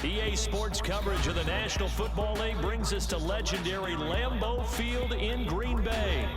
EA Sports coverage of the National Football League brings us to legendary Lambeau Field in Green Bay.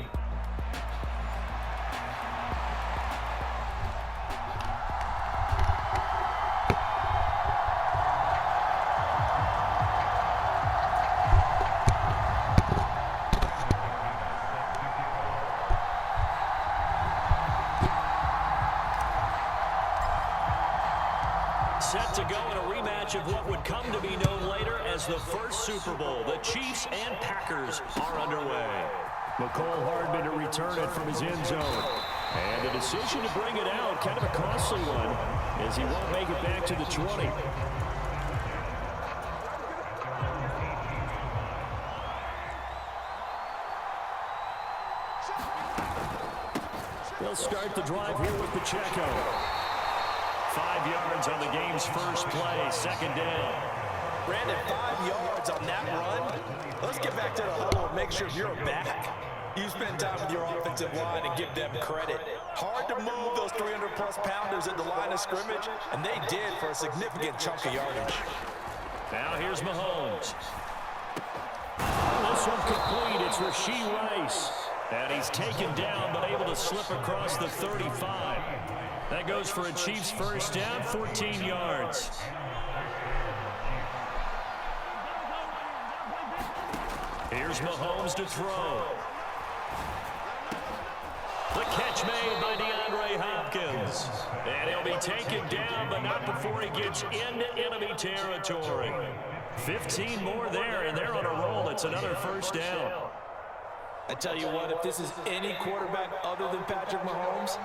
Set to go in a rematch of what would come to be known later as the first Super Bowl. The Chiefs and Packers are underway. McCole Hardman to return it from his end zone. And the decision to bring it out, kind of a costly one, as he won't make it back to the 20. They'll start the drive here with Pacheco. 5 yards on the game's first play, second down. Brandon, 5 yards on that run. Let's get back to the huddle and make sure you're back. You spend time with your offensive line and give them credit. Hard to move those 300-plus pounders at the line of scrimmage, and they did for a significant chunk of yardage. Now here's Mahomes. This one complete. It's Rashee Rice. And he's taken down, but able to slip across the 35. That goes for a Chiefs first down, 14 yards. Here's Mahomes to throw. The catch made by DeAndre Hopkins. And he'll be taken down, but not before he gets into enemy territory. 15 more there, and they're on a roll. It's another first down. I tell you what, if this is any quarterback other than Patrick Mahomes,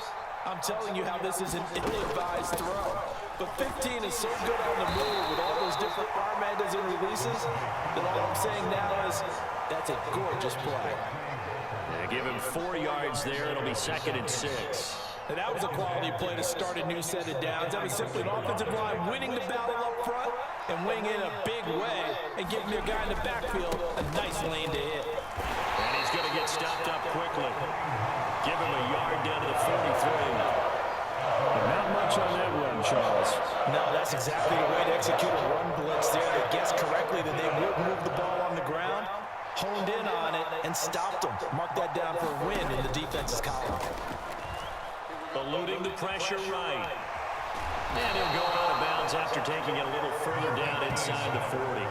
I'm telling you how this is an ill-advised throw. But 15 is so good on the move with all those different arm angles and releases that all I'm saying now is that's a gorgeous play. Yeah, give him 4 yards there. It'll be 2nd and 6. And that was a quality play to start a new set of downs. That was simply an offensive line winning the battle up front and winning in a big way and giving your guy in the backfield a nice lane to hit. And he's going to get stopped up quickly. Give him a yard down to the 43. And not much on that run, Charles. No, that's exactly the way to execute a run blitz there. They guessed correctly that they would move the ball on the ground, honed in on it, and stopped them. Mark that down for a win in the defense's column. Eluding the pressure right. And he'll go out of bounds after taking it a little further down inside the 40.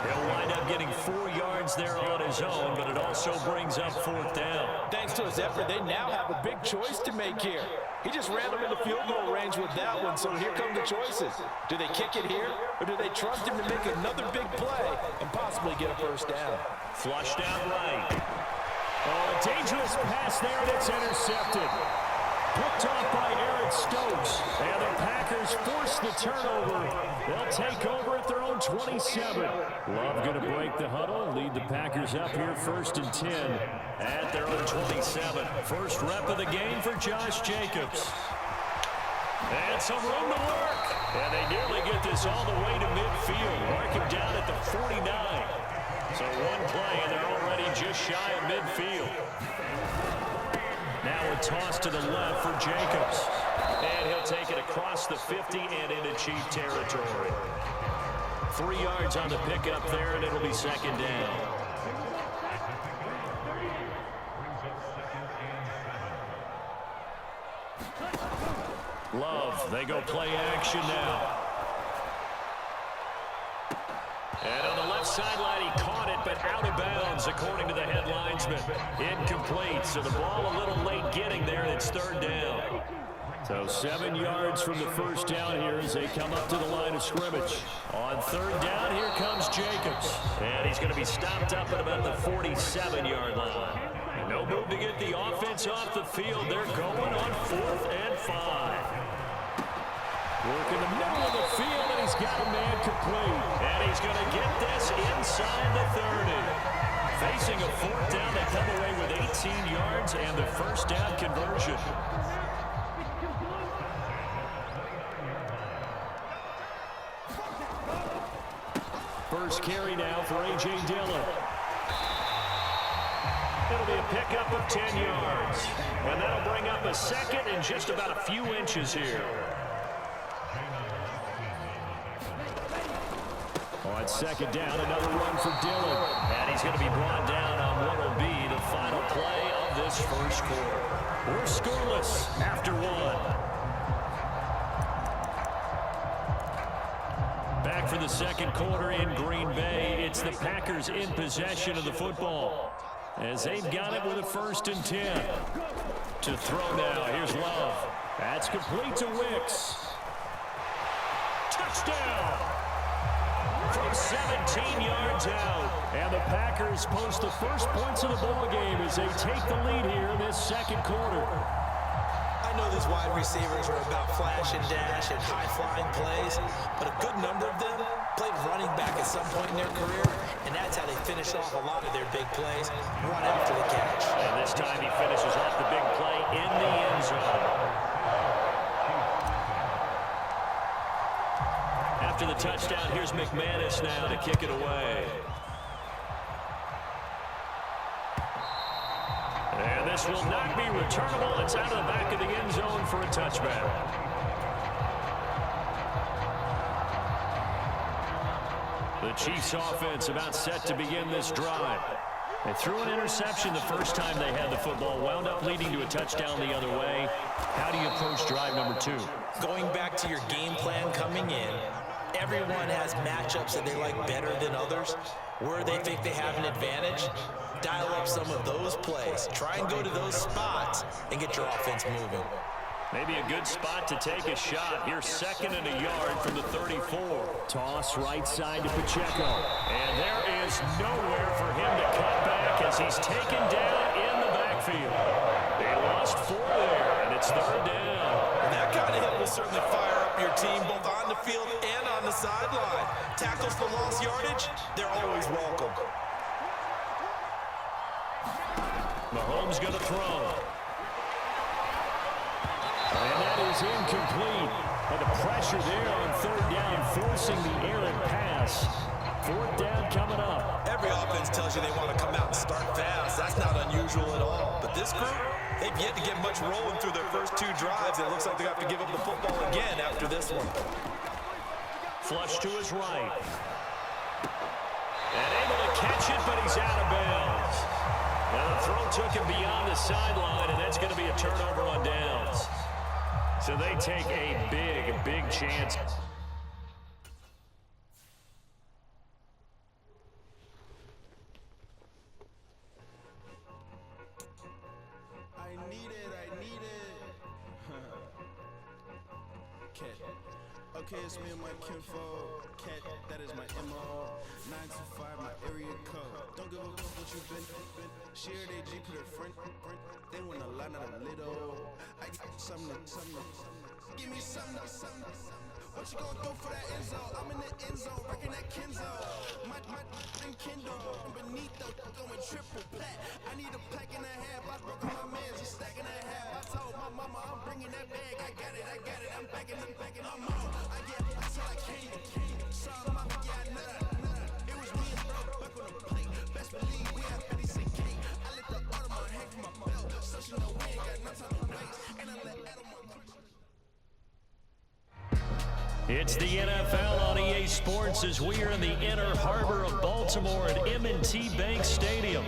He'll wind up getting 4 yards there on his own, but it also brings up 4th down. Thanks to his effort, they now have a big choice to make here. He just ran them into field goal range with that one, so here come the choices. Do they kick it here, or do they trust him to make another big play and possibly get a first down? Flushed out right. Oh, a dangerous pass there, and it's intercepted. Picked off by Eric Stokes. And the Packers force the turnover. They'll take over at their own 27. Love going to break the huddle, lead the Packers up here 1st and 10. At their own 27. First rep of the game for Josh Jacobs. And some room to work. And they nearly get this all the way to midfield. Mark him down at the 49. So one play, and they're already just shy of midfield. Now a toss to the left for Jacobs. And he'll take it across the 50 and into Chief territory. 3 yards on the pickup there, and it'll be 2nd down. Love, they go play action now. And on the left sideline, he caught it, but out of bounds, according to the head linesman. Incomplete, so the ball a little late getting there, and it's 3rd down. So 7 yards from the first down here as they come up to the line of scrimmage. On 3rd down, here comes Jacobs. And he's going to be stopped up at about the 47-yard line. No move to get the offense off the field. They're going on 4th and 5. Work in the middle of the field, and he's got a man complete. And he's going to get this inside the 30. Facing a 4th down, they come away with 18 yards and the first down conversion. First carry now for A.J. Dillon. It'll be a pickup of 10 yards. And that'll bring up a 2nd and just about a few inches here. On second down, another run for Dillon. And he's going to be brought down on what will be the final play of this first quarter. We're scoreless after one. Back for the second quarter in Green Bay. It's the Packers in possession of the football, as they've got it with a 1st and 10. To throw now, here's Love. That's complete to Wicks. Touchdown! From 17 yards out. And the Packers post the first points of the ball game as they take the lead here in this second quarter. I know these wide receivers are about flash and dash and high-flying plays, but a good number of them played running back at some point in their career, and that's how they finish off a lot of their big plays, run after the catch. And this time he finishes off the big play in the end zone. After the touchdown, here's McManus now to kick it away. And this will not be returnable. It's out of the back of the end zone for a touchback. The Chiefs offense about set to begin this drive. They threw an interception the first time they had the football, wound up leading to a touchdown the other way. How do you approach drive number 2? Going back to your game plan coming in, everyone has matchups that they like better than others. Where they think they have an advantage, dial up some of those plays. Try and go to those spots and get your offense moving. Maybe a good spot to take a shot. Here's 2nd and a yard from the 34. Toss right side to Pacheco. And there is nowhere for him to cut back as he's taken down in the backfield. They lost 4 there, and it's 3rd down. And that kind of hit will certainly fire up your team, both on the field and on the sideline. Tackles for lost yardage, they're always welcome. Mahomes going to throw. And that is incomplete. But the pressure there on 3rd down, forcing the errant pass. 4th down coming up. Every offense tells you they want to come out and start fast. That's not unusual at all. But this group, they've yet to get much rolling through their first 2 drives. It looks like they have to give up the football again after this one. Flush to his right. And able to catch it, but he's out of bounds. Now the throw took him beyond the sideline, and that's going to be a turnover on downs. So they take a big chance. I need it. Cat. Okay, it's me and my kinfolk. Cat, that is my MO. 925, my area code. Don't give a fuck what you been. Share they G, put a friend. They want a lot, not a little. I get something. Give me something. What you gonna do for that end zone? I'm in the end zone, working that Kenzo. My thing Kindle, beneath the going triple plat. I need a pack and a half. I broke my man's, he's stacking a half. I told my mama I'm bringing that bag. I got it. I'm backing. I'm on. I get until I can't. So I'm out, yeah, I know that. It was me and bro, back on the plate. Best believe we have 56K. I let the Audemars hang from my belt. So she know we ain't got no time to waste. And I let Audemars. It's the NFL on EA Sports as we are in the inner harbor of Baltimore at M&T Bank Stadium.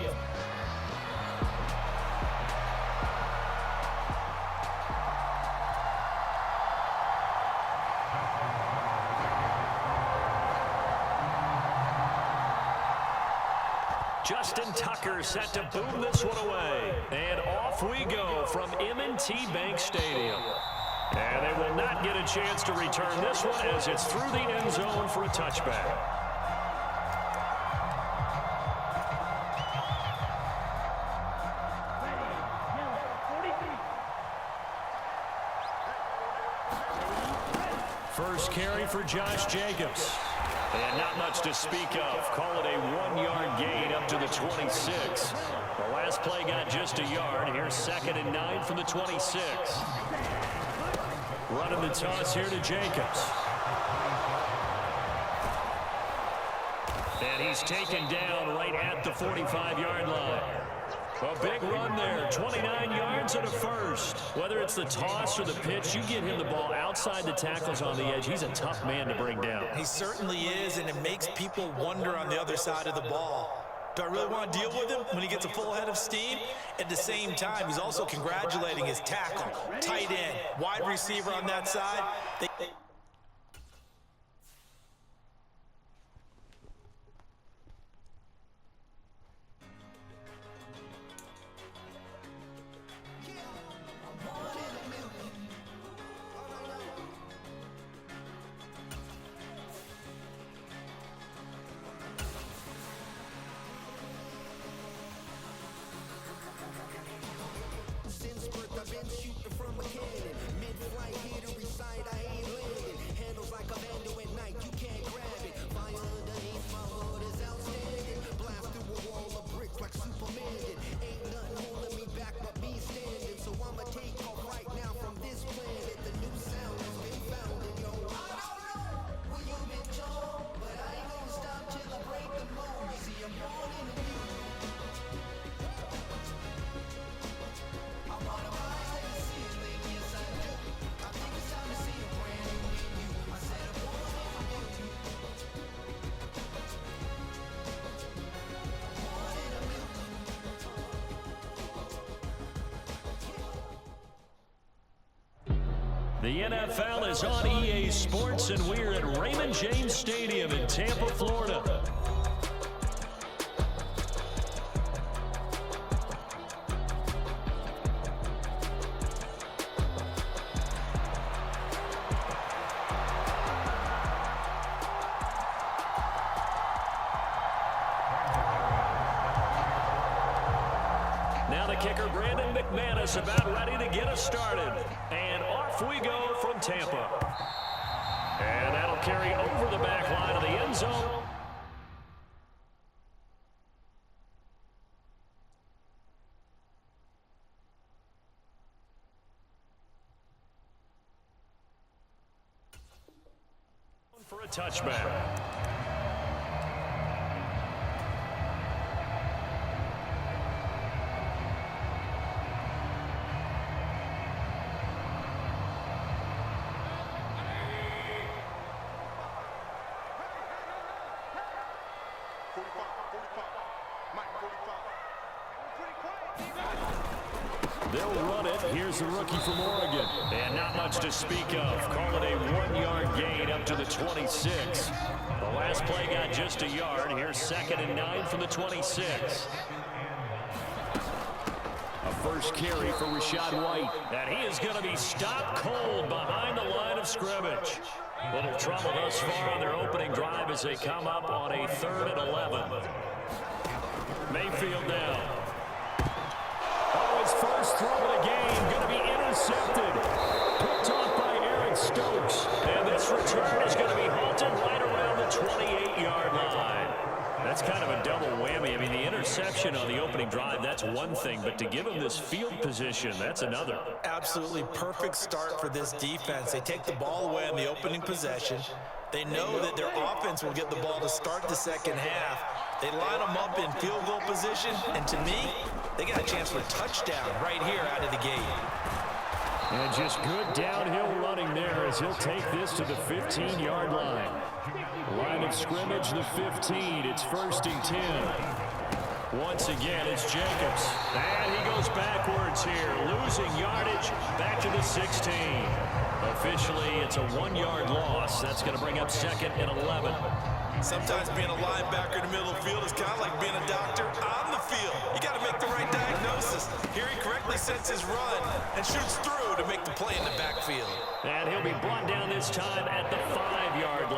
Justin Tucker set to boom this one away. And off we go from M&T Bank Stadium. And they will not get a chance to return this one as it's through the end zone for a touchback. First carry for Josh Jacobs. And not much to speak of. Call it a 1-yard gain up to the 26. The last play got just a yard. Here's 2nd and 9 from the 26. Running the toss here to Jacobs. And he's taken down right at the 45-yard line. A big run there, 29 yards and a first. Whether it's the toss or the pitch, you get him the ball outside the tackles on the edge. He's a tough man to bring down. He certainly is, and it makes people wonder on the other side of the ball. Do I really want to deal with him when he gets a full head of steam? At the same time, he's also congratulating his tackle, tight end, wide receiver on that side. I've been shooting from a cannon. Mid-flight, hit every side, I ain't landing. Handles like a vandal at night, you can't grab it. Fire underneath my hood is outstanding. Blast through a wall of bricks like Superman did. Ain't nothing holding me back but me standing. So I'ma take off right now from this planet. The new sound has been found in yo. I don't know where you've been told, but I ain't gonna stop till I break the mold. You see, I'm born in the new. The NFL is on EA Sports, and we're at Raymond James Stadium in Tampa, Florida. Now the kicker, Brandon McManus, about ready to get us started. And off we go from Tampa. And that'll carry over the back line of the end zone. For a touchback. They'll run it. Here's the rookie from Oregon. And not much to speak of. Call it a 1-yard gain up to the 26. The last play got just a yard. Here's 2nd and 9 from the 26. A first carry for Rachaad White. And he is going to be stopped cold behind the line of scrimmage. Little trouble thus far on their opening drive as they come up on a 3rd and 11. Mayfield down. Oh, his first throw of the game going to be intercepted. Picked off by Eric Stokes. And this return is going to be halted right around the 28-yard line. That's kind of a double whammy. I mean, the interception on the opening drive, that's one thing. But to give him this field position, that's another. Absolutely perfect start for this defense. They take the ball away on the opening possession. They know that their offense will get the ball to start the second half. They line them up in field goal position, and to me, they got a chance for a touchdown right here out of the gate. And just good downhill running there as he'll take this to the 15-yard line. Line of scrimmage, the 15. It's 1st and 10. Once again, it's Jacobs. And he goes backwards here, losing yardage back to the 16. Officially, it's a 1-yard loss. That's going to bring up 2nd and 11. Sometimes being a linebacker in the middle of the field is kind of like being a doctor on the field. You got to make the right diagnosis. Here he correctly sets his run and shoots through to make the play in the backfield. And he'll be brought down this time at the 5-yard